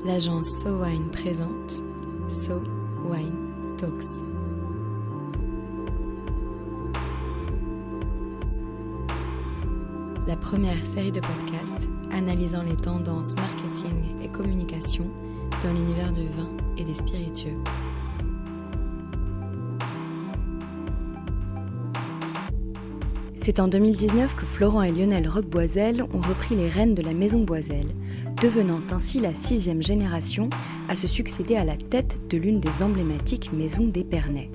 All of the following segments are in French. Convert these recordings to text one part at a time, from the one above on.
l'agence So Wine présente So Wine Talks. La première série de podcasts analysant les tendances marketing et communication dans l'univers du vin et des spiritueux. C'est en 2019 que Florent et Lionel Roqueboiselle ont repris les rênes de la maison Boiselle, devenant ainsi la 6e génération à se succéder à la tête de l'une des emblématiques maisons d'Épernay.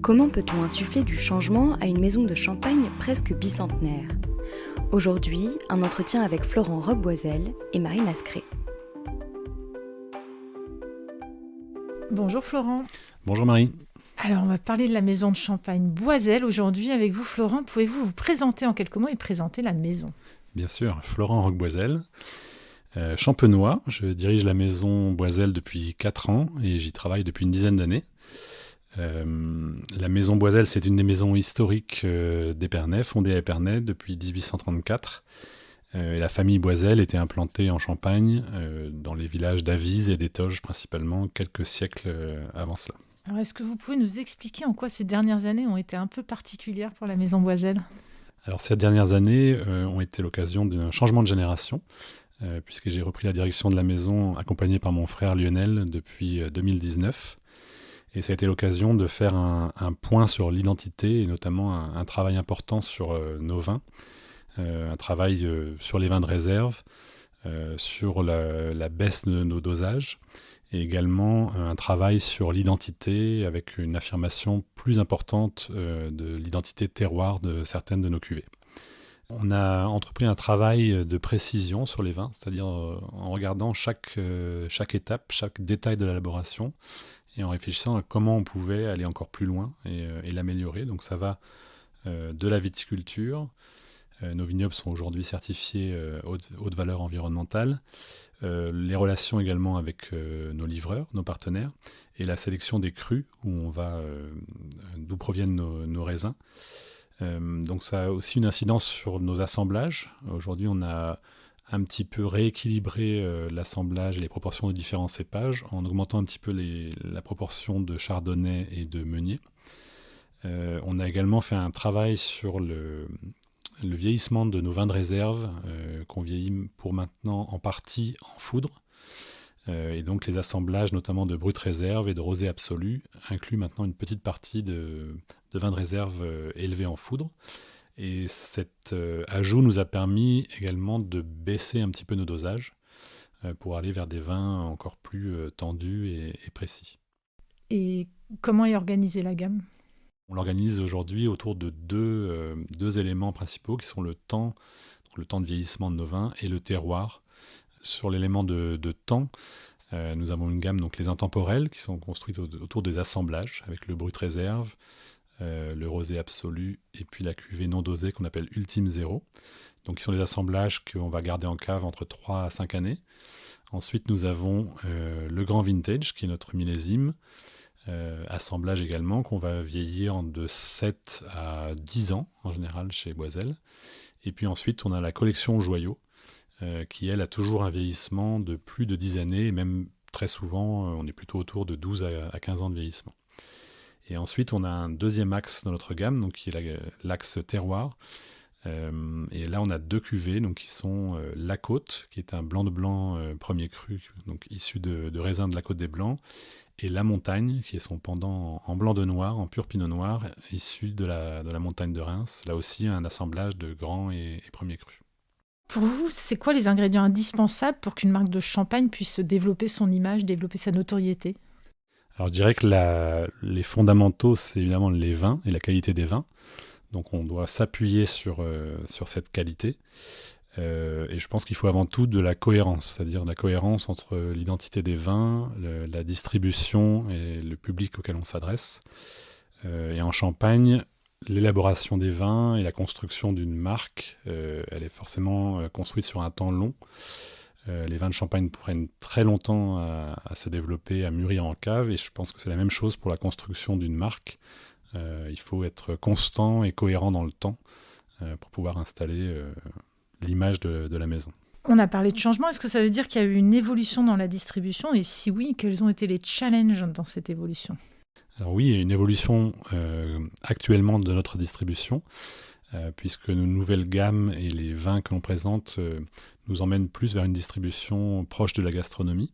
Comment peut-on insuffler du changement à une maison de champagne presque bicentenaire ? Aujourd'hui, un entretien avec Florent Roqueboiselle et Marine Ascré. Bonjour Florent. Bonjour Marie. Alors on va parler de la maison de champagne Boiselle aujourd'hui avec vous Florent. Pouvez-vous vous présenter en quelques mots et présenter la maison ? Bien sûr, Florent Roqueboiselle, champenois. Je dirige la maison Boiselle depuis 4 ans et j'y travaille depuis une dizaine d'années. La maison Boiselle, c'est une des maisons historiques d'Épernay, fondée à Épernay depuis 1834. Et la famille Boiselle était implantée en Champagne, dans les villages d'Avise et d'Étoges principalement, quelques siècles avant cela. Alors est-ce que vous pouvez nous expliquer en quoi ces dernières années ont été un peu particulières pour la maison Boiselle ? Alors ces dernières années ont été l'occasion d'un changement de génération, puisque j'ai repris la direction de la maison accompagné par mon frère Lionel depuis 2019. Et ça a été l'occasion de faire un point sur l'identité et notamment un travail important sur nos vins, un travail sur les vins de réserve, sur la baisse de nos dosages et également un travail sur l'identité avec une affirmation plus importante de l'identité terroir de certaines de nos cuvées. On a entrepris un travail de précision sur les vins, c'est-à-dire en regardant chaque étape, chaque détail de l'élaboration et en réfléchissant à comment on pouvait aller encore plus loin et l'améliorer. Donc ça va de la viticulture. Nos vignobles sont aujourd'hui certifiés haute valeur environnementale. Les relations également avec nos livreurs, nos partenaires, et la sélection des crus d'où proviennent nos raisins. Donc ça a aussi une incidence sur nos assemblages. Aujourd'hui, on a un petit peu rééquilibré l'assemblage et les proportions de différents cépages en augmentant un petit peu la proportion de chardonnay et de meunier. On a également fait un travail sur le vieillissement de nos vins de réserve qu'on vieillit pour maintenant en partie en foudre. Et donc les assemblages notamment de brut réserve et de rosé absolu incluent maintenant une petite partie de vins de réserve élevés en foudre. Et cet ajout nous a permis également de baisser un petit peu nos dosages pour aller vers des vins encore plus tendus et précis. Et comment est organisée la gamme ? On l'organise aujourd'hui autour de deux éléments principaux qui sont le temps de vieillissement de nos vins et le terroir. Sur l'élément de temps, nous avons une gamme, donc les intemporels, qui sont construites autour des assemblages avec le brut réserve, le rosé absolu et puis la cuvée non dosée qu'on appelle Ultime Zéro. Donc qui sont des assemblages qu'on va garder en cave entre 3 à 5 années. Ensuite, nous avons le Grand Vintage, qui est notre millésime, assemblage également, qu'on va vieillir de 7 à 10 ans, en général, chez Boiselle. Et puis ensuite, on a la collection Joyaux, qui, elle, a toujours un vieillissement de plus de 10 années, et même très souvent, on est plutôt autour de 12 à 15 ans de vieillissement. Et ensuite, on a un deuxième axe dans notre gamme, donc qui est l'axe terroir. Et là, on a 2 cuvées, donc, qui sont La Côte, qui est un blanc de blanc premier cru, donc issu de raisins de la Côte des Blancs, et La Montagne, qui est son pendant en blanc de noir, en pur pinot noir, issu de la montagne de Reims. Là aussi, un assemblage de grands et premiers crus. Pour vous, c'est quoi les ingrédients indispensables pour qu'une marque de champagne puisse développer son image, développer sa notoriété ? Alors je dirais que les fondamentaux, c'est évidemment les vins et la qualité des vins. Donc on doit s'appuyer sur cette qualité. Et je pense qu'il faut avant tout de la cohérence, c'est-à-dire de la cohérence entre l'identité des vins, la distribution et le public auquel on s'adresse. Et en Champagne, l'élaboration des vins et la construction d'une marque, elle est forcément construite sur un temps long. Les vins de Champagne prennent très longtemps à se développer, à mûrir en cave, et je pense que c'est la même chose pour la construction d'une marque. Il faut être constant et cohérent dans le temps pour pouvoir installer l'image de la maison. On a parlé de changement. Est-ce que ça veut dire qu'il y a eu une évolution dans la distribution? Et si oui, quels ont été les challenges dans cette évolution? Alors oui, il y a une évolution actuellement de notre distribution, puisque nos nouvelles gammes et les vins que l'on présente nous emmènent plus vers une distribution proche de la gastronomie.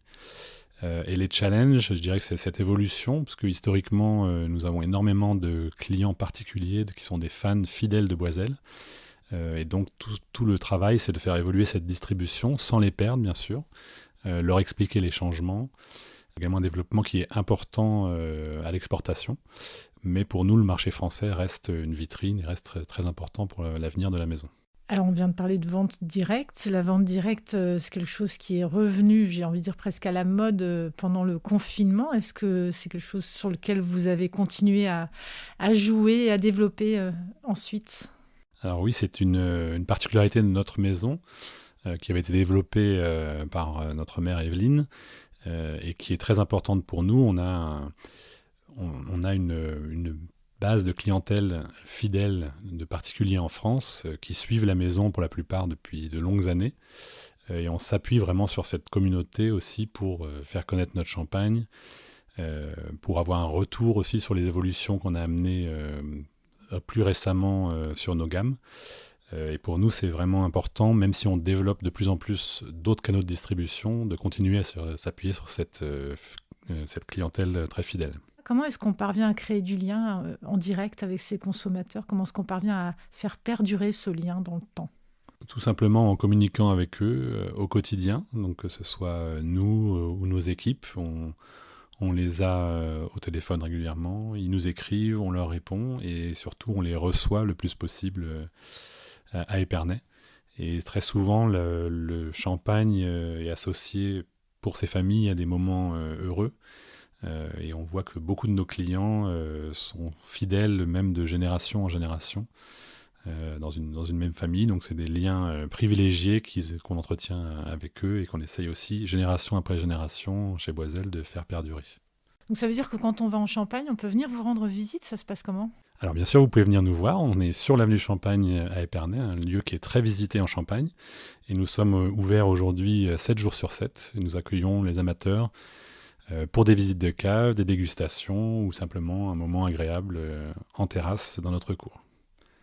Et les challenges, je dirais que c'est cette évolution, parce que historiquement, nous avons énormément de clients particuliers qui sont des fans fidèles de Boiselle. Et donc tout le travail, c'est de faire évoluer cette distribution sans les perdre, bien sûr, leur expliquer les changements, également un développement qui est important à l'exportation. Mais pour nous, le marché français reste une vitrine et reste très, très important pour l'avenir de la maison. Alors, on vient de parler de vente directe. La vente directe, c'est quelque chose qui est revenu, j'ai envie de dire presque à la mode pendant le confinement. Est-ce que c'est quelque chose sur lequel vous avez continué à jouer et à développer ensuite? Alors oui, c'est une particularité de notre maison qui avait été développée par notre mère Evelyne et qui est très importante pour nous. On a une base de clientèle fidèle de particuliers en France qui suivent la maison pour la plupart depuis de longues années. Et on s'appuie vraiment sur cette communauté aussi pour faire connaître notre champagne, pour avoir un retour aussi sur les évolutions qu'on a amenées plus récemment sur nos gammes. Et pour nous, c'est vraiment important, même si on développe de plus en plus d'autres canaux de distribution, de continuer à s'appuyer sur cette clientèle très fidèle. Comment est-ce qu'on parvient à créer du lien en direct avec ses consommateurs? Comment est-ce qu'on parvient à faire perdurer ce lien dans le temps? Tout simplement en communiquant avec eux au quotidien, donc que ce soit nous ou nos équipes. On les a au téléphone régulièrement, ils nous écrivent, on leur répond et surtout on les reçoit le plus possible à Épernay. Et très souvent, le champagne est associé pour ces familles à des moments heureux. Et on voit que beaucoup de nos clients sont fidèles, même de génération en génération, dans une même famille. Donc c'est des liens privilégiés qu'on entretient avec eux et qu'on essaye aussi, génération après génération, chez Boiselle, de faire perdurer. Donc ça veut dire que quand on va en Champagne, on peut venir vous rendre visite? Ça se passe comment? Alors bien sûr, vous pouvez venir nous voir. On est sur l'avenue Champagne à Épernay, un lieu qui est très visité en Champagne. Et nous sommes ouverts aujourd'hui 7 jours sur 7. Et nous accueillons les amateurs pour des visites de cave, des dégustations ou simplement un moment agréable en terrasse dans notre cour.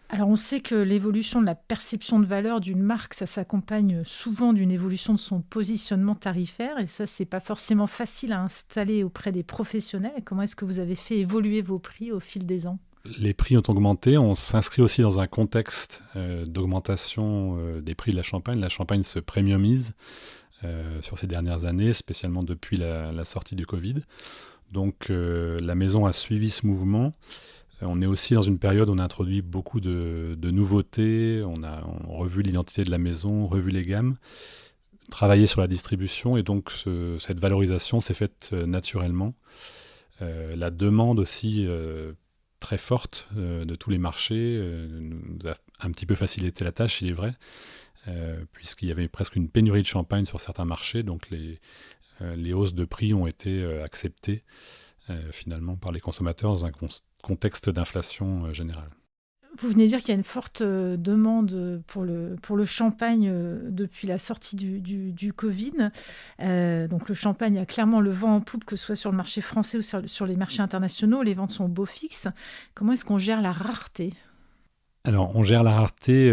Alors on sait que l'évolution de la perception de valeur d'une marque, ça s'accompagne souvent d'une évolution de son positionnement tarifaire et ça, c'est pas forcément facile à installer auprès des professionnels. Comment est-ce que vous avez fait évoluer vos prix au fil des ans? Les prix ont augmenté, on s'inscrit aussi dans un contexte d'augmentation des prix de la Champagne. La Champagne se premiumise sur ces dernières années, spécialement depuis la sortie du Covid. Donc la maison a suivi ce mouvement. On est aussi dans une période où on a introduit beaucoup de nouveautés, on a revu l'identité de la maison, revu les gammes, travaillé sur la distribution et donc cette valorisation s'est faite naturellement. La demande aussi très forte de tous les marchés nous a un petit peu facilité la tâche, il est vrai, puisqu'il y avait presque une pénurie de champagne sur certains marchés, donc les hausses de prix ont été acceptées finalement par les consommateurs dans un contexte d'inflation générale. Vous venez de dire qu'il y a une forte demande pour le champagne depuis la sortie du Covid. Donc le champagne a clairement le vent en poupe, que ce soit sur le marché français ou sur les marchés internationaux. Les ventes sont au beau fixe. Comment est-ce qu'on gère la rareté? Alors on gère la rareté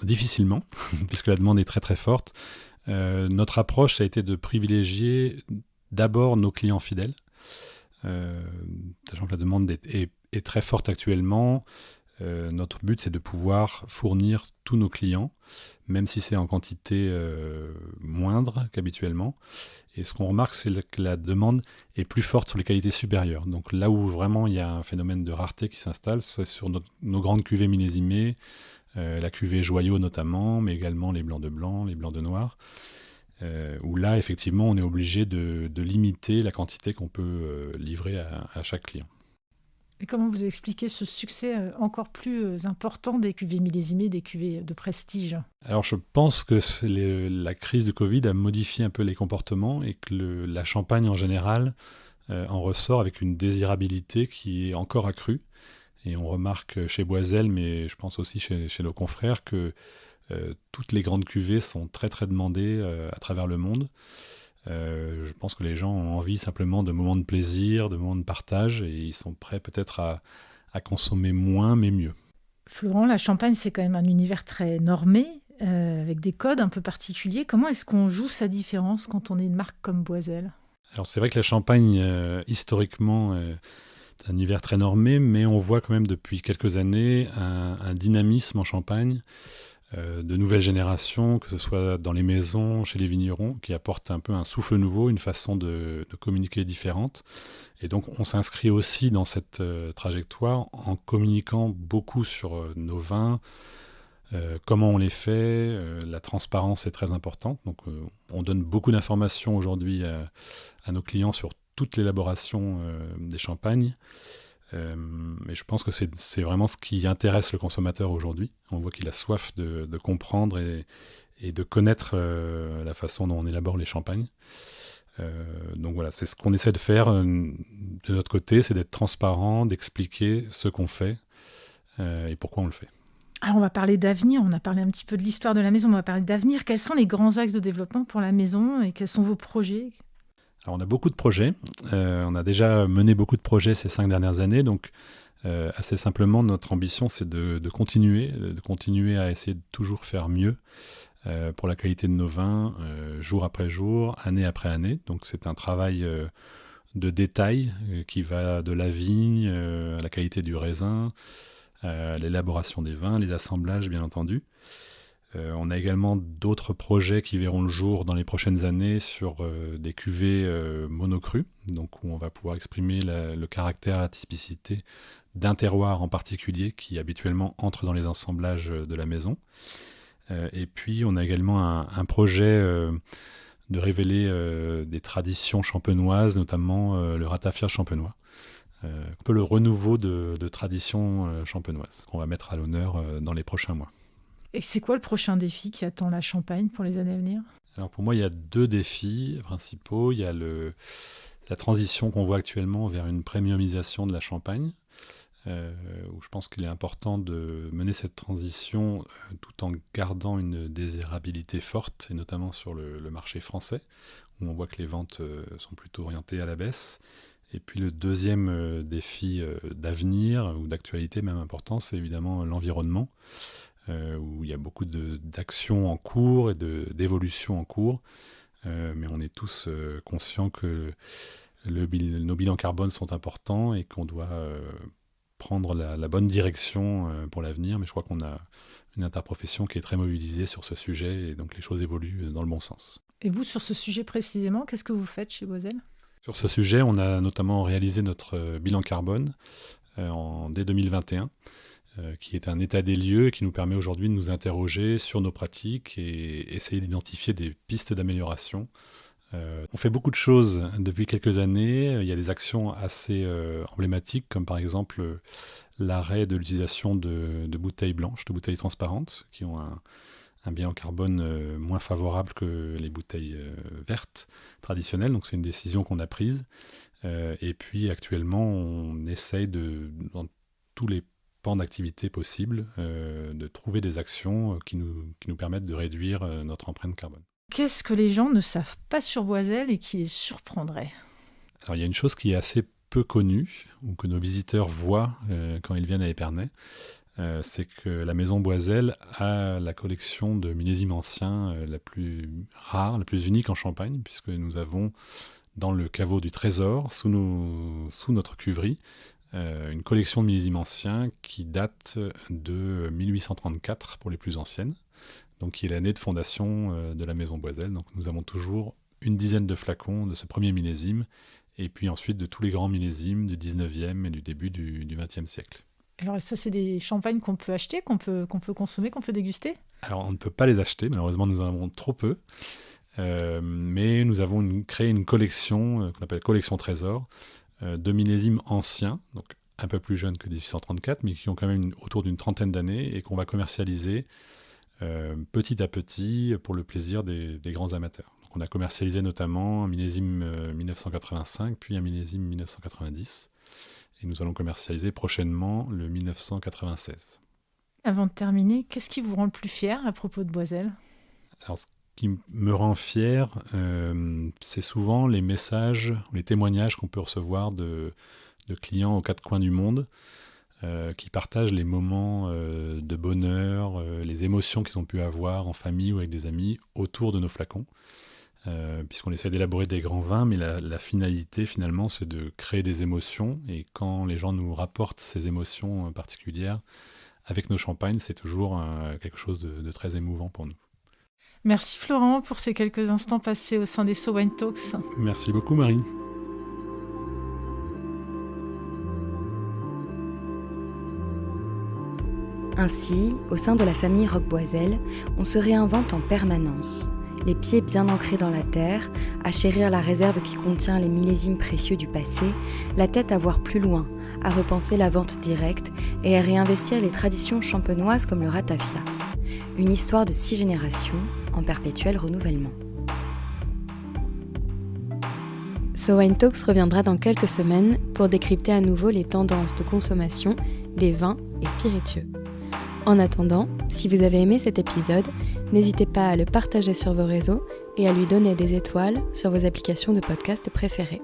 difficilement, puisque la demande est très très forte. Notre approche a été de privilégier d'abord nos clients fidèles, sachant que la demande est très forte actuellement. Notre but, c'est de pouvoir fournir tous nos clients, même si c'est en quantité moindre qu'habituellement. Et ce qu'on remarque, c'est que la demande est plus forte sur les qualités supérieures. Donc là où vraiment il y a un phénomène de rareté qui s'installe, c'est sur nos grandes cuvées millésimées, la cuvée Joyau notamment, mais également les blancs de blanc, les blancs de noir. Où là, effectivement, on est obligé de limiter la quantité qu'on peut livrer à chaque client. Et comment vous expliquez ce succès encore plus important des cuvées millésimées, des cuvées de prestige? Alors, je pense que la crise de Covid a modifié un peu les comportements et que la Champagne, en général, en ressort avec une désirabilité qui est encore accrue. Et on remarque chez Boiselle, mais je pense aussi chez nos confrères, que Toutes les grandes cuvées sont très très demandées à travers le monde. Je pense que les gens ont envie simplement de moments de plaisir, de moments de partage, et ils sont prêts peut-être à consommer moins mais mieux. Florent, la Champagne, c'est quand même un univers très normé, avec des codes un peu particuliers. Comment est-ce qu'on joue sa différence quand on est une marque comme Boiselle ? Alors c'est vrai que la Champagne, historiquement, c'est un univers très normé, mais on voit quand même depuis quelques années un dynamisme en Champagne, de nouvelles générations, que ce soit dans les maisons, chez les vignerons, qui apportent un peu un souffle nouveau, une façon de communiquer différente. Et donc on s'inscrit aussi dans cette trajectoire en communiquant beaucoup sur nos vins, comment on les fait, la transparence est très importante. Donc on donne beaucoup d'informations aujourd'hui à nos clients sur toute l'élaboration des champagnes. Et je pense que c'est vraiment ce qui intéresse le consommateur aujourd'hui. On voit qu'il a soif de comprendre et de connaître la façon dont on élabore les champagnes. Donc voilà, c'est ce qu'on essaie de faire de notre côté, c'est d'être transparent, d'expliquer ce qu'on fait et pourquoi on le fait. Alors on va parler d'avenir, on a parlé un petit peu de l'histoire de la maison, mais on va parler d'avenir. Quels sont les grands axes de développement pour la maison et quels sont vos projets ? Alors on a beaucoup de projets, on a déjà mené beaucoup de projets ces 5 dernières années, donc assez simplement notre ambition c'est de continuer à essayer de toujours faire mieux pour la qualité de nos vins, jour après jour, année après année. Donc c'est un travail de détail qui va de la vigne à la qualité du raisin, à l'élaboration des vins, les assemblages bien entendu. On a également d'autres projets qui verront le jour dans les prochaines années sur des cuvées monocrues, donc où on va pouvoir exprimer le caractère, la typicité d'un terroir en particulier qui habituellement entre dans les assemblages de la maison. Et puis on a également un projet de révéler des traditions champenoises, notamment le ratafia champenois. Un peu le renouveau de traditions champenoises qu'on va mettre à l'honneur dans les prochains mois. Et c'est quoi le prochain défi qui attend la Champagne pour les années à venir ? Alors pour moi, il y a 2 défis principaux. Il y a la transition qu'on voit actuellement vers une premiumisation de la Champagne, où je pense qu'il est important de mener cette transition tout en gardant une désirabilité forte, et notamment sur le marché français, où on voit que les ventes sont plutôt orientées à la baisse. Et puis le deuxième défi d'avenir, ou d'actualité même important, c'est évidemment l'environnement, où il y a beaucoup d'actions en cours et d'évolutions en cours. Mais on est tous conscients que nos bilans carbone sont importants et qu'on doit prendre la bonne direction pour l'avenir. Mais je crois qu'on a une interprofession qui est très mobilisée sur ce sujet et donc les choses évoluent dans le bon sens. Et vous, sur ce sujet précisément, qu'est-ce que vous faites chez Boiselle ? Sur ce sujet, on a notamment réalisé notre bilan carbone dès 2021. Qui est un état des lieux et qui nous permet aujourd'hui de nous interroger sur nos pratiques et essayer d'identifier des pistes d'amélioration. On fait beaucoup de choses depuis quelques années. Il y a des actions assez emblématiques, comme par exemple l'arrêt de l'utilisation de bouteilles blanches, de bouteilles transparentes, qui ont un bilan carbone moins favorable que les bouteilles vertes traditionnelles. Donc c'est une décision qu'on a prise. Et puis actuellement, on essaye dans tous les d'activités possibles, de trouver des actions qui nous permettent de réduire notre empreinte carbone. Qu'est-ce que les gens ne savent pas sur Boiselle et qui les surprendrait ? Alors il y a une chose qui est assez peu connue, ou que nos visiteurs voient quand ils viennent à Épernay, c'est que la maison Boiselle a la collection de millésimes anciens la plus rare, la plus unique en Champagne, puisque nous avons dans le caveau du Trésor, sous notre cuverie, une collection de millésimes anciens qui date de 1834 pour les plus anciennes, donc qui est l'année de fondation de la maison Boiselle. Donc nous avons toujours une dizaine de flacons de ce premier millésime, et puis ensuite de tous les grands millésimes du 19e et du début du 20e siècle. Alors ça, c'est des champagnes qu'on peut acheter, qu'on peut consommer, qu'on peut déguster ? Alors on ne peut pas les acheter, malheureusement nous en avons trop peu, mais nous avons créé une collection qu'on appelle collection Trésor, de millésimes anciens, donc un peu plus jeunes que 1834, mais qui ont quand même autour d'une trentaine d'années et qu'on va commercialiser petit à petit pour le plaisir des grands amateurs. Donc on a commercialisé notamment un millésime 1985, puis un millésime 1990, et nous allons commercialiser prochainement le 1996. Avant de terminer, qu'est-ce qui vous rend le plus fier à propos de Boiselle ? Alors, ce qui me rend fier, c'est souvent les messages, les témoignages qu'on peut recevoir de clients aux quatre coins du monde qui partagent les moments de bonheur, les émotions qu'ils ont pu avoir en famille ou avec des amis autour de nos flacons. Puisqu'on essaie d'élaborer des grands vins, mais la finalité finalement c'est de créer des émotions, et quand les gens nous rapportent ces émotions particulières avec nos champagnes, c'est toujours quelque chose de très émouvant pour nous. Merci Florent pour ces quelques instants passés au sein des So Wine Talks. Merci beaucoup Marie. Ainsi, au sein de la famille Roqueboiselle, on se réinvente en permanence. Les pieds bien ancrés dans la terre, à chérir la réserve qui contient les millésimes précieux du passé, la tête à voir plus loin, à repenser la vente directe et à réinvestir les traditions champenoises comme le ratafia. Une histoire de 6 générations en perpétuel renouvellement. So Wine Talks reviendra dans quelques semaines pour décrypter à nouveau les tendances de consommation des vins et spiritueux. En attendant, si vous avez aimé cet épisode, n'hésitez pas à le partager sur vos réseaux et à lui donner des étoiles sur vos applications de podcast préférées.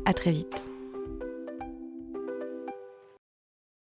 À très vite.